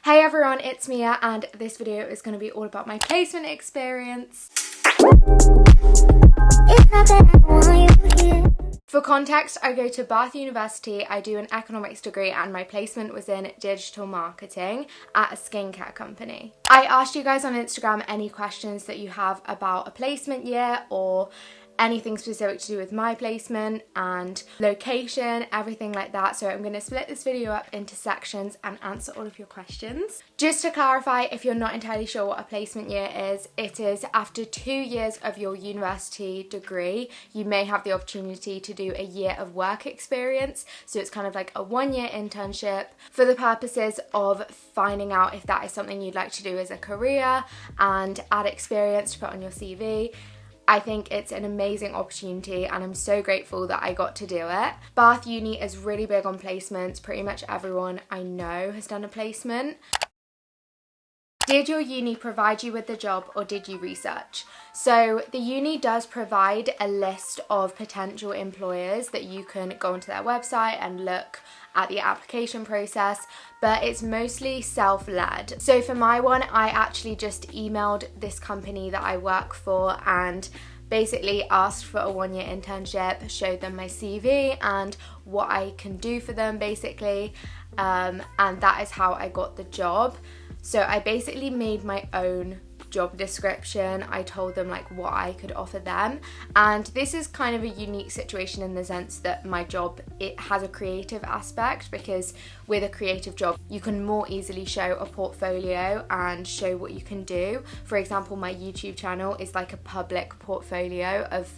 Hey everyone, it's Mia and this video is going to be all about my placement experience. For context, I go to Bath University, I do an economics degree and my placement was in digital marketing at a skincare company. I asked you guys on Instagram any questions that you have about a placement year or anything specific to do with my placement and location, everything like that. So I'm going to split this video up into sections and answer all of your questions. Just to clarify, if you're not entirely sure what a placement year is, it is after 2 years of your university degree, you may have the opportunity to do a year of work experience. So it's kind of like a 1-year internship for the purposes of finding out if that is something you'd like to do as a career and add experience to put on your CV. I think it's an amazing opportunity and I'm so grateful that I got to do it. Bath Uni is really big on placements. Pretty much everyone I know has done a placement. Did your uni provide you with the job or did you research? So the uni does provide a list of potential employers that you can go onto their website and look at the application process, but it's mostly self-led. So for my one, I actually just emailed this company that I work for and basically asked for a 1-year internship, showed them my CV and what I can do for them basically, and that is how I got the job. So I basically made my own job description. I told them like what I could offer them, and this is kind of a unique situation in the sense that my job, it has a creative aspect, because with a creative job you can more easily show a portfolio and show what you can do. For example, my YouTube channel is like a public portfolio of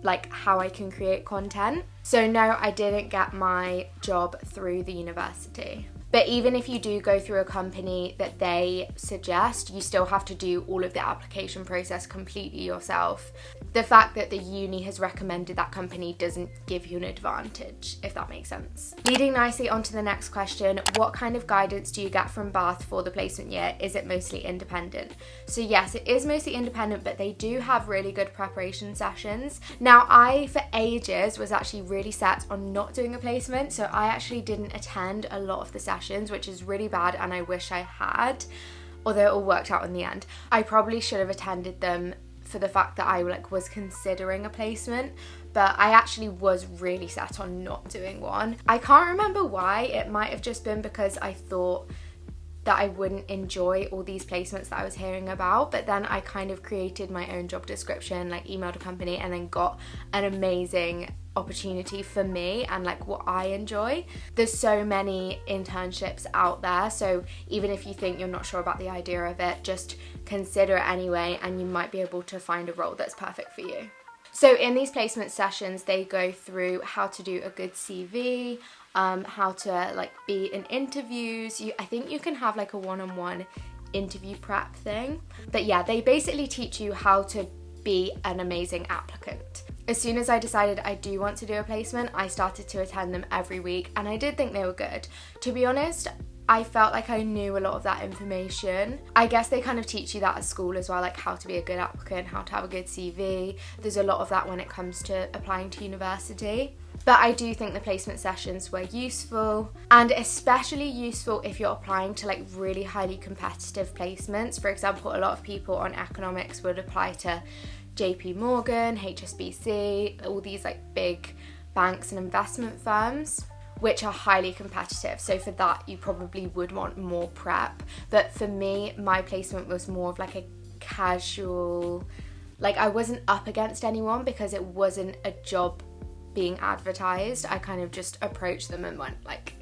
like how I can create content. So no, I didn't get my job through the university. But even if you do go through a company that they suggest, you still have to do all of the application process completely yourself. The fact that the uni has recommended that company doesn't give you an advantage, if that makes sense. Leading nicely onto the next question, what kind of guidance do you get from Bath for the placement year? Is it mostly independent? So yes, it is mostly independent, but they do have really good preparation sessions. Now, I, for ages, was actually really set on not doing a placement, so I actually didn't attend a lot of the sessions, which is really bad and I wish I had, although it all worked out in the end. I probably should have attended them for the fact that I was considering a placement, but I actually was really set on not doing one. I can't remember why. It might have just been because I thought that I wouldn't enjoy all these placements that I was hearing about, but then I kind of created my own job description, like emailed a company and then got an amazing opportunity for me and like what I enjoy. There's so many internships out there, so even if you think you're not sure about the idea of it, just consider it anyway and you might be able to find a role that's perfect for you. So in these placement sessions, they go through how to do a good CV, how to like be in interviews. I think you can have like a one-on-one interview prep thing. But yeah, they basically teach you how to be an amazing applicant. As soon as I decided I do want to do a placement, I started to attend them every week and I did think they were good. To be honest, I felt like I knew a lot of that information. I guess they kind of teach you that at school as well, like how to be a good applicant, how to have a good CV. There's a lot of that when it comes to applying to university. But I do think the placement sessions were useful, and especially useful if you're applying to like really highly competitive placements. For example, a lot of people on economics would apply to JP Morgan, HSBC, all these like big banks and investment firms, which are highly competitive. So for that, you probably would want more prep. But for me, my placement was more of like a casual, like I wasn't up against anyone because it wasn't a job being advertised. I kind of just approached them and went like,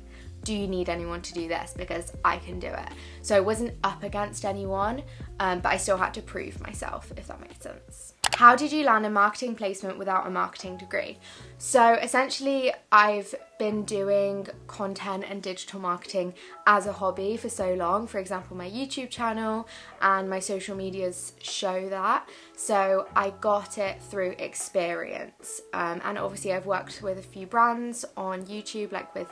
do you need anyone to do this? Because I can do it. So I wasn't up against anyone, but I still had to prove myself, if that makes sense. How did you land a marketing placement without a marketing degree? So essentially, I've been doing content and digital marketing as a hobby for so long. For example, my YouTube channel and my social medias show that. So I got it through experience. And obviously I've worked with a few brands on YouTube, like with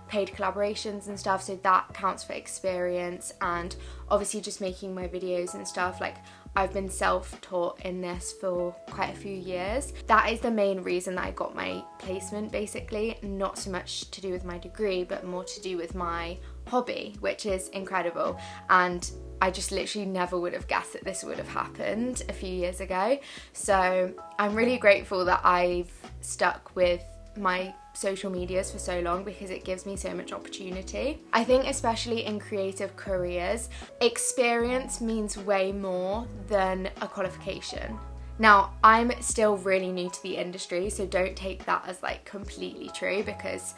paid collaborations and stuff, so that counts for experience. And obviously just making my videos and stuff, like I've been self-taught in this for quite a few years. That is the main reason that I got my placement, basically. Not so much to do with my degree, but more to do with my hobby, which is incredible. And I just literally never would have guessed that this would have happened a few years ago. So I'm really grateful that I've stuck with my social medias for so long, because it gives me so much opportunity. I think especially in creative careers, experience means way more than a qualification. Now, I'm still really new to the industry, so don't take that as like completely true, because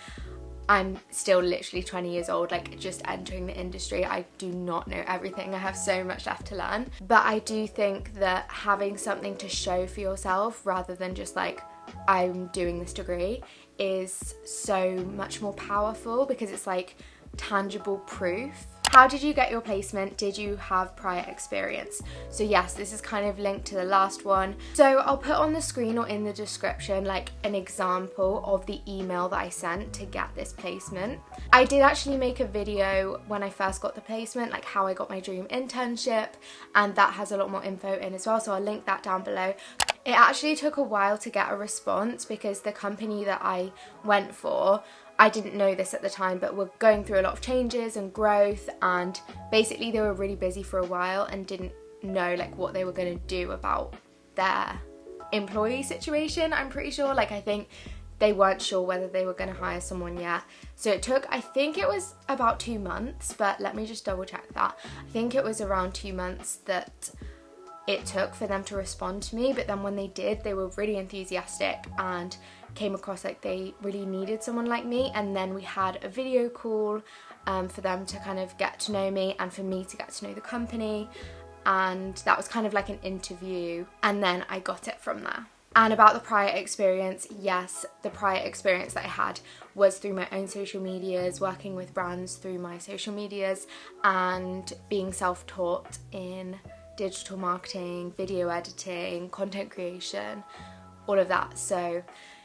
I'm still literally 20 years old, like just entering the industry. I do not know everything. I have so much left to learn. But I do think that having something to show for yourself rather than just like, I'm doing this degree, is so much more powerful, because it's like tangible proof. How did you get your placement? Did you have prior experience? So yes, this is kind of linked to the last one. So I'll put on the screen or in the description like an example of the email that I sent to get this placement. I did actually make a video when I first got the placement, like how I got my dream internship, and that has a lot more info in as well, so I'll link that down below. It actually took a while to get a response, because the company that I went for, I didn't know this at the time, but we're going through a lot of changes and growth, and basically they were really busy for a while and didn't know like what they were going to do about their employee situation, I'm pretty sure. Like I think they weren't sure whether they were going to hire someone yet. So it took, I think it was about 2 months, but let me just double check that. I think it was around 2 months that it took for them to respond to me, but then when they did, they were really enthusiastic and came across like they really needed someone like me. And then we had a video call for them to kind of get to know me and for me to get to know the company, and that was kind of like an interview, and then I got it from there. And about the prior experience, yes, the prior experience that I had was through my own social medias, working with brands through my social medias, and being self-taught in digital marketing, video editing, content creation, all of that. So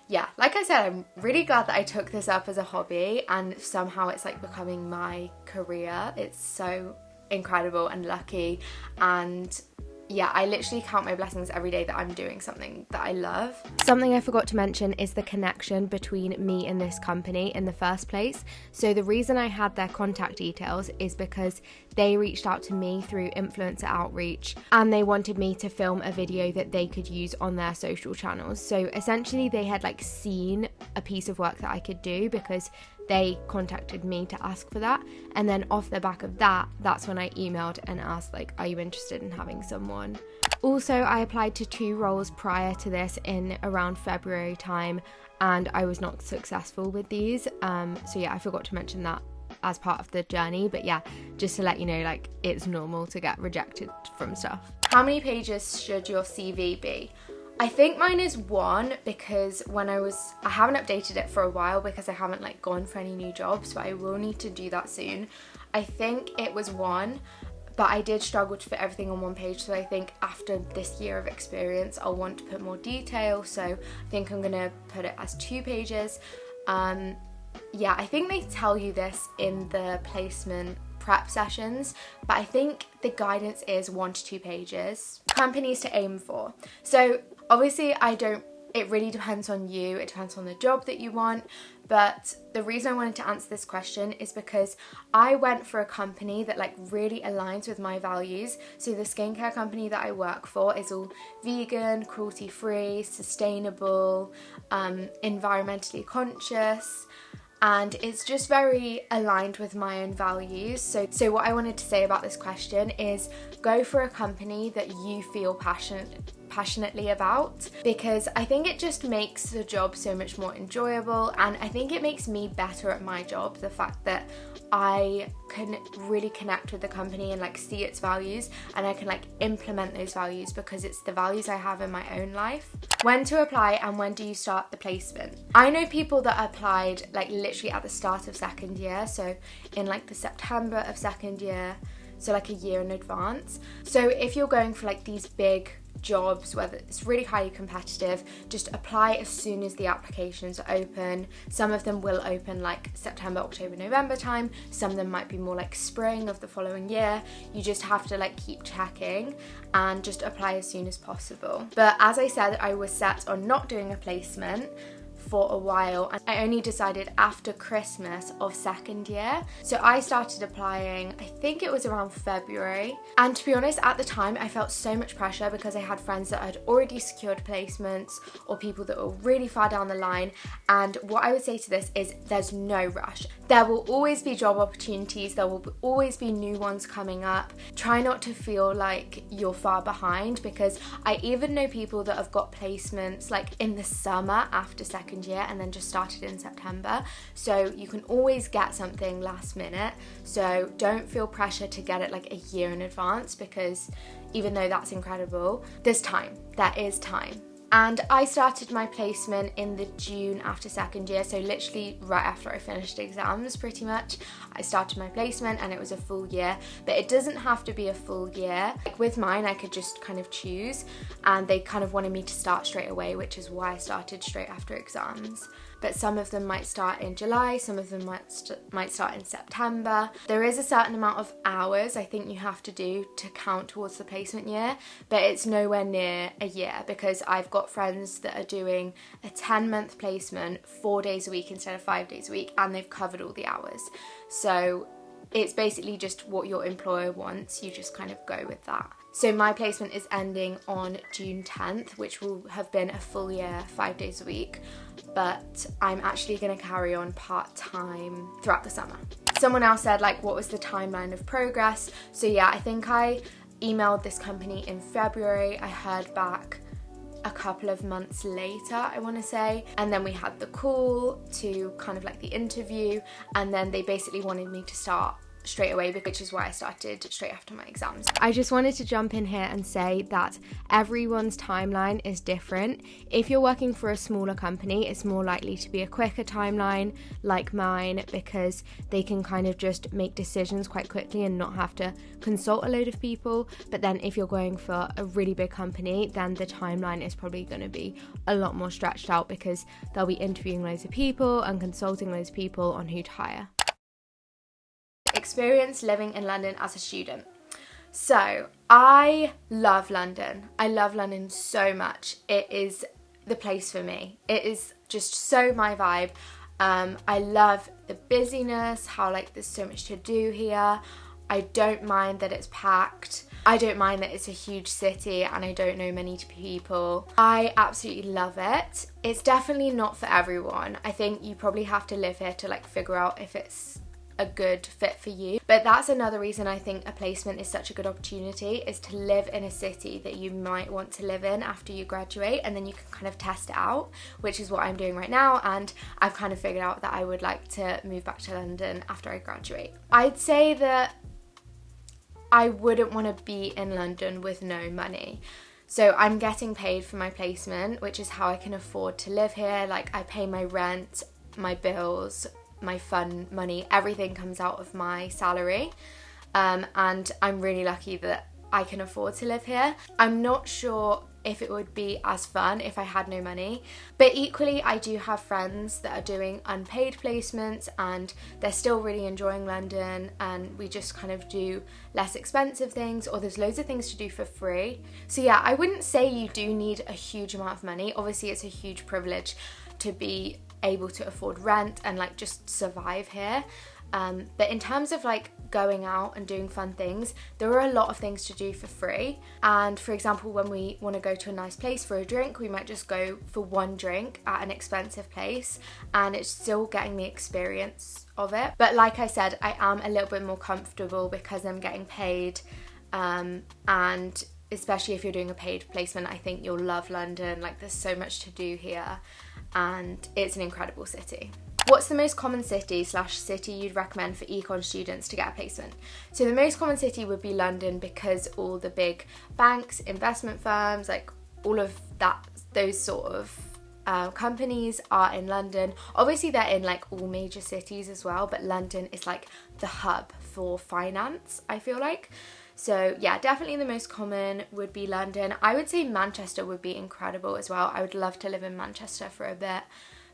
yeah, like I said, I'm really glad that I took this up as a hobby, and somehow it's like becoming my career. It's so incredible and lucky, and yeah, I literally count my blessings every day that I'm doing something that I love. Something I forgot to mention is the connection between me and this company in the first place. So the reason I had their contact details is because they reached out to me through influencer outreach, and they wanted me to film a video that they could use on their social channels. So essentially they had like seen a piece of work that I could do, because they contacted me to ask for that, and then off the back of that, that's when I emailed and asked like, are you interested in having someone? Also, I applied to 2 roles prior to this in around February time, and I was not successful with these. So yeah, I forgot to mention that as part of the journey, but yeah, just to let you know, like it's normal to get rejected from stuff. How many pages should your CV be? I think mine is 1, because when I haven't updated it for a while because I haven't like gone for any new jobs, but I will need to do that soon. I think it was 1, but I did struggle to fit everything on 1 page, so I think after this year of experience I'll want to put more detail, so I think I'm gonna put it as 2 pages. Yeah, I think they tell you this in the placement prep sessions, but I think the guidance is 1 to 2 pages. Companies to aim for. So obviously it really depends on you, it depends on the job that you want, but the reason I wanted to answer this question is because I went for a company that like really aligns with my values. So the skincare company that I work for is all vegan, cruelty-free, sustainable, environmentally conscious, and it's just very aligned with my own values. So what I wanted to say about this question is go for a company that you feel passionately about, because I think it just makes the job so much more enjoyable, and I think it makes me better at my job, the fact that I can really connect with the company and like see its values, and I can like implement those values because it's the values I have in my own life. When to apply and when do you start the placement? I know people that applied like literally at the start of 2nd year, so in like the September of 2nd year, so like a year in advance. So if you're going for like these big jobs, whether it's really highly competitive, just apply as soon as the applications are open. Some of them will open like September, October, November time. Some of them might be more like spring of the following year. You just have to like keep checking and just apply as soon as possible. But as I said, I was set on not doing a placement for a while, and I only decided after Christmas of second year. So I started applying, I think it was around February, and to be honest, at the time I felt so much pressure because I had friends that had already secured placements or people that were really far down the line. And what I would say to this is there's no rush. There will always be job opportunities, there will always be new ones coming up. Try not to feel like you're far behind, because I even know people that have got placements like in the summer after second year and then just started in September. So you can always get something last minute. So don't feel pressure to get it like a year in advance, because even though that's incredible, there's time. There is time. And I started my placement in the June after second year, so literally right after I finished exams pretty much. I started my placement and it was a full year, but it doesn't have to be a full year. Like with mine, I could just kind of choose, and they kind of wanted me to start straight away, which is why I started straight after exams. But some of them might start in July, some of them might start in September. There is a certain amount of hours I think you have to do to count towards the placement year, but it's nowhere near a year, because I've got friends that are doing a 10-month placement 4 days a week instead of 5 days a week, and they've covered all the hours. So it's basically just what your employer wants, you just kind of go with that. So my placement is ending on June 10th, which will have been a full year, 5 days a week, but I'm actually going to carry on part-time throughout the summer. Someone else said, like, what was the timeline of progress? So yeah, I think I emailed this company in February. I heard back a couple of months later, I want to say, and then we had the call to kind of like the interview, and then they basically wanted me to start straight away, which is why I started straight after my exams. I just wanted to jump in here and say that everyone's timeline is different. If you're working for a smaller company, it's more likely to be a quicker timeline like mine, because they can kind of just make decisions quite quickly and not have to consult a load of people. But then if you're going for a really big company, then the timeline is probably going to be a lot more stretched out, because they'll be interviewing loads of people and consulting loads of people on who to hire. Experience living in London as a student. So I love London. I love London so much. It is the place for me. It is just so my vibe. I love the busyness, how like there's so much to do here. I don't mind that it's packed. I don't mind that it's a huge city and I don't know many people. I absolutely love it. It's definitely not for everyone. I think you probably have to live here to like figure out if it's a good fit for you. But that's another reason I think a placement is such a good opportunity, is to live in a city that you might want to live in after you graduate, and then you can kind of test it out, which is what I'm doing right now. And I've kind of figured out that I would like to move back to London after I graduate. I'd say that I wouldn't want to be in London with no money. So I'm getting paid for my placement, which is how I can afford to live here. Like, I pay my rent, my bills, my fun money, everything comes out of my salary, and I'm really lucky that I can afford to live here. I'm not sure if it would be as fun if I had no money, but equally I do have friends that are doing unpaid placements and they're still really enjoying London, and we just kind of do less expensive things, or there's loads of things to do for free. So yeah, I wouldn't say you do need a huge amount of money. Obviously it's a huge privilege to be able to afford rent and like just survive here, but in terms of like going out and doing fun things, there are a lot of things to do for free. And for example, when we want to go to a nice place for a drink, we might just go for one drink at an expensive place, and it's still getting the experience of it. But like I said, I am a little bit more comfortable because I'm getting paid, and especially if you're doing a paid placement, I think you'll love London. Like, there's so much to do here and it's an incredible city. What's the most common city you'd recommend for econ students to get a placement? So the most common city would be London, because all the big banks, investment firms, like all of that, those sort of companies are in London. Obviously they're in like all major cities as well, but London is like the hub for finance, I feel like. So yeah, definitely the most common would be London. I would say Manchester would be incredible as well. I would love to live in Manchester for a bit.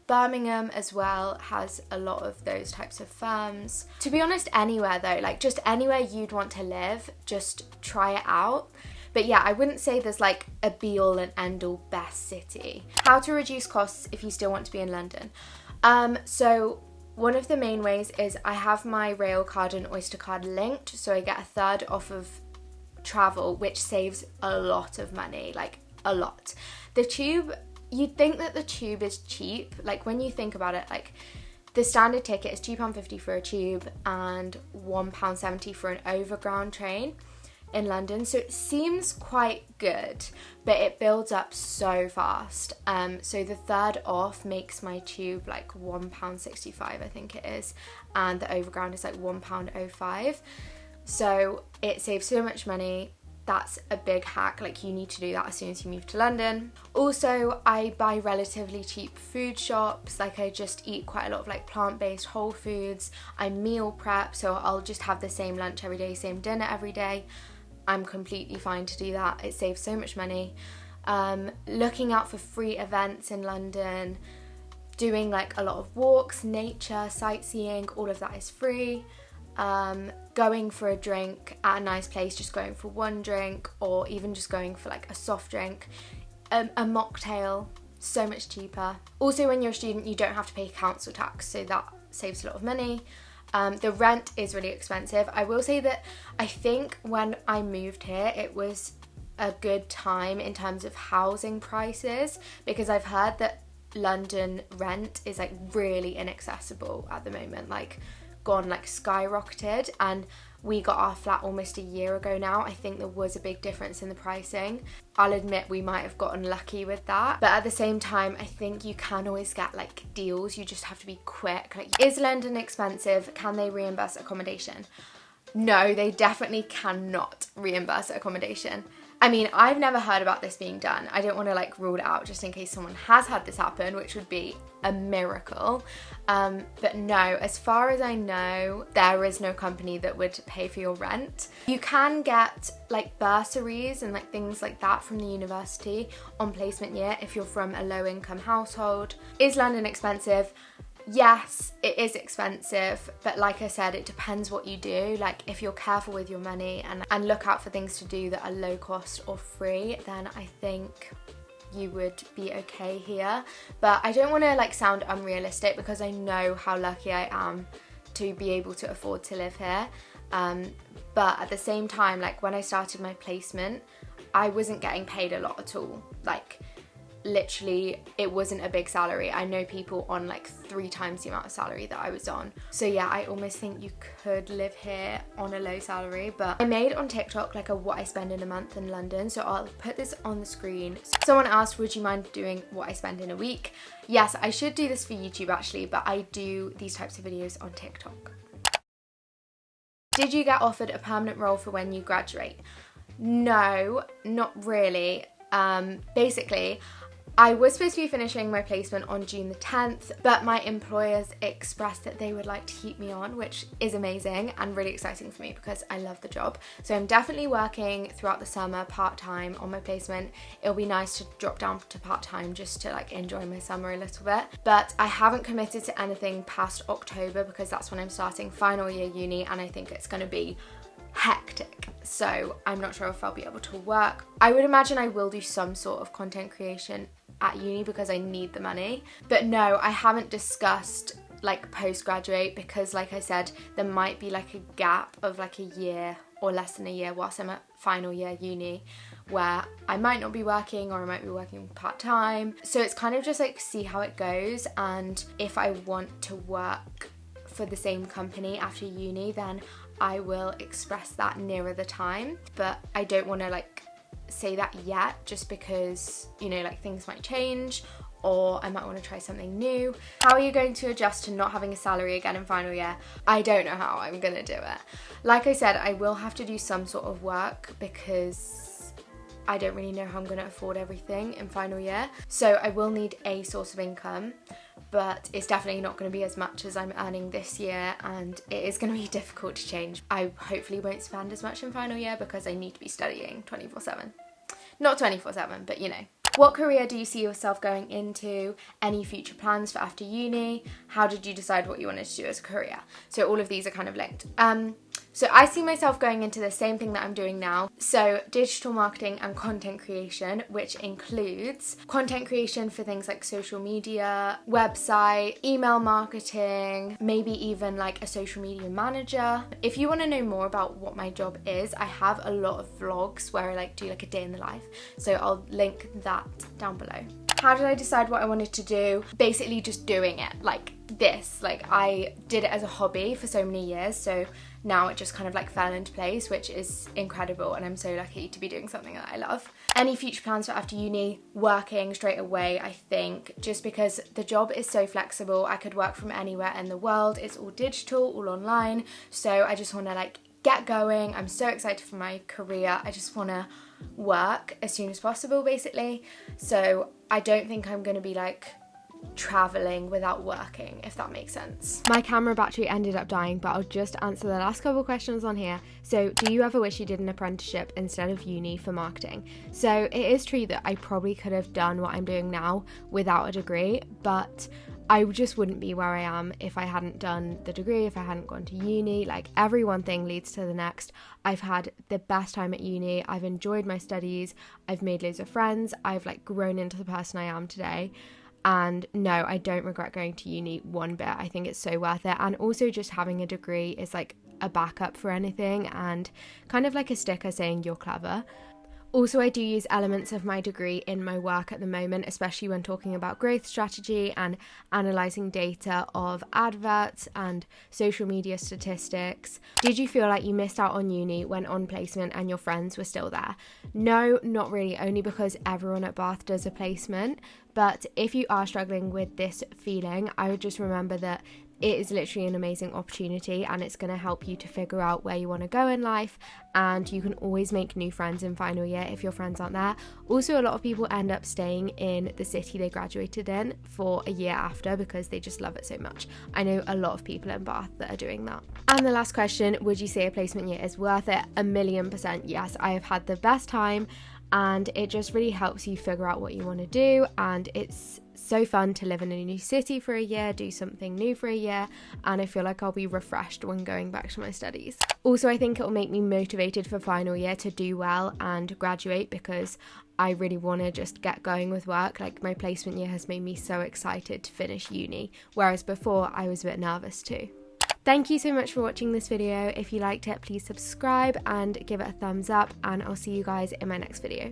Birmingham as well has a lot of those types of firms. To be honest, anywhere though, like just anywhere you'd want to live, just try it out. But yeah, I wouldn't say there's like a be all and end all best city. How to reduce costs if you still want to be in London. So one of the main ways is I have my rail card and Oyster card linked, so I get a third off of travel, which saves a lot of money, like a lot. The tube, you'd think that the tube is cheap, like when you think about it, like the standard ticket is £2.50 for a tube and £1.70 for an overground train in London, so it seems quite good, but it builds up so fast. So the third off makes my tube like £1.65, I think it is, and the overground is like £1.05. So it saves so much money. That's a big hack, like you need to do that as soon as you move to London. Also, I buy relatively cheap food shops, like I just eat quite a lot of like plant-based whole foods. I meal prep, so I'll just have the same lunch every day, same dinner every day. I'm completely fine to do that. It saves so much money. Looking out for free events in London, doing like a lot of walks, nature, sightseeing, all of that is free. Going for a drink at a nice place, just going for one drink, or even just going for like a soft drink, a mocktail, so much cheaper. Also, when you're a student, you don't have to pay council tax, so that saves a lot of money. The rent is really expensive. I will say that I think when I moved here, it was a good time in terms of housing prices, because I've heard that London rent is like really inaccessible at the moment, like gone like skyrocketed, and we got our flat almost a year ago now. I think there was a big difference in the pricing. I'll admit we might have gotten lucky with that, but at the same time I think you can always get like deals, you just have to be quick. Like, is London expensive? Can they reimburse accommodation? No, they definitely cannot reimburse accommodation. I mean, I've never heard about this being done. I don't want to like rule it out just in case someone has had this happen, which would be a miracle. But no, as far as I know, there is no company that would pay for your rent. You can get like bursaries and like things like that from the university on placement year if you're from a low income household. Is London expensive? Yes, it is expensive, but like I said, it depends what you do. Like if you're careful with your money and look out for things to do that are low cost or free, then I think you would be okay here. But I don't want to like sound unrealistic, because I know how lucky I am to be able to afford to live here. But at the same time, like when I started my placement, I wasn't getting paid a lot at all. Like literally it wasn't a big salary. I know people on like 3 times the amount of salary that I was on. So yeah, I almost think you could live here on a low salary. But I made on TikTok like a what I spend in a month in London, so I'll put this on the screen. Someone asked, would you mind doing what I spend in a week? Yes, I should do this for YouTube actually, but I do these types of videos on TikTok. Did you get offered a permanent role for when you graduate? No, not really. Basically, I was supposed to be finishing my placement on June the 10th, but my employers expressed that they would like to keep me on, which is amazing and really exciting for me because I love the job. So I'm definitely working throughout the summer part-time on my placement. It'll be nice to drop down to part-time just to like enjoy my summer a little bit. But I haven't committed to anything past October because that's when I'm starting final year uni, and I think it's going to be hectic, so I'm not sure if I'll be able to work. I would imagine I will do some sort of content creation at uni because I need the money. But no, I haven't discussed like postgraduate because like I said, there might be like a gap of like a year or less than a year whilst I'm at final year uni where I might not be working or I might be working part-time. So it's kind of just like see how it goes, and if I want to work for the same company after uni, then I will express that nearer the time. But I don't want to like say that yet just because, you know, like things might change or I might want to try something new. How are you going to adjust to not having a salary again in final year? I don't know how I'm gonna do it. Like I said, I will have to do some sort of work because I don't really know how I'm gonna afford everything in final year. So I will need a source of income, but it's definitely not going to be as much as I'm earning this year, and it is going to be difficult to change. I hopefully won't spend as much in final year because I need to be studying 24/7. Not 24/7, but you know. What career do you see yourself going into? Any future plans for after uni? How did you decide what you wanted to do as a career? So all of these are kind of linked. So I see myself going into the same thing that I'm doing now. So digital marketing and content creation, which includes content creation for things like social media, website, email marketing, maybe even like a social media manager. If you want to know more about what my job is, I have a lot of vlogs where I like do like a day in the life. So I'll link that down below. How did I decide what I wanted to do? Basically just doing it like this. Like I did it as a hobby for so many years, so now it just kind of like fell into place, which is incredible, and I'm so lucky to be doing something that I love. Any future plans for after uni? Working straight away, I think, just because the job is so flexible. I could work from anywhere in the world. It's all digital, all online, so I just want to like get going. I'm so excited for my career. I just want to work as soon as possible, basically. So I don't think I'm going to be like traveling without working, if that makes sense. My camera battery ended up dying, but I'll just answer the last couple questions on here. So do you ever wish you did an apprenticeship instead of uni for marketing? So it is true that I probably could have done what I'm doing now without a degree, but I just wouldn't be where I am if I hadn't done the degree, if I hadn't gone to uni. Like every one thing leads to the next. I've had the best time at uni. I've enjoyed my studies. I've made loads of friends. I've like grown into the person I am today. And no, I don't regret going to uni one bit. I think it's so worth it. And also just having a degree is like a backup for anything and kind of like a sticker saying you're clever. Also, I do use elements of my degree in my work at the moment, especially when talking about growth strategy and analysing data of adverts and social media statistics. Did you feel like you missed out on uni when on placement and your friends were still there? No, not really, only because everyone at Bath does a placement. But if you are struggling with this feeling, I would just remember that it is literally an amazing opportunity and it's going to help you to figure out where you want to go in life, and you can always make new friends in final year if your friends aren't there. Also, a lot of people end up staying in the city they graduated in for a year after because they just love it so much. I know a lot of people in Bath that are doing that. And the last question, would you say a placement year is worth it? 1,000,000% yes. I have had the best time and it just really helps you figure out what you want to do, and it's so fun to live in a new city for a year, do something new for a year, and I feel like I'll be refreshed when going back to my studies. Also, I think it will make me motivated for final year to do well and graduate, because I really want to just get going with work. Like my placement year has made me so excited to finish uni, whereas before I was a bit nervous too. Thank you so much for watching this video. If you liked it, please subscribe and give it a thumbs up, and I'll see you guys in my next video.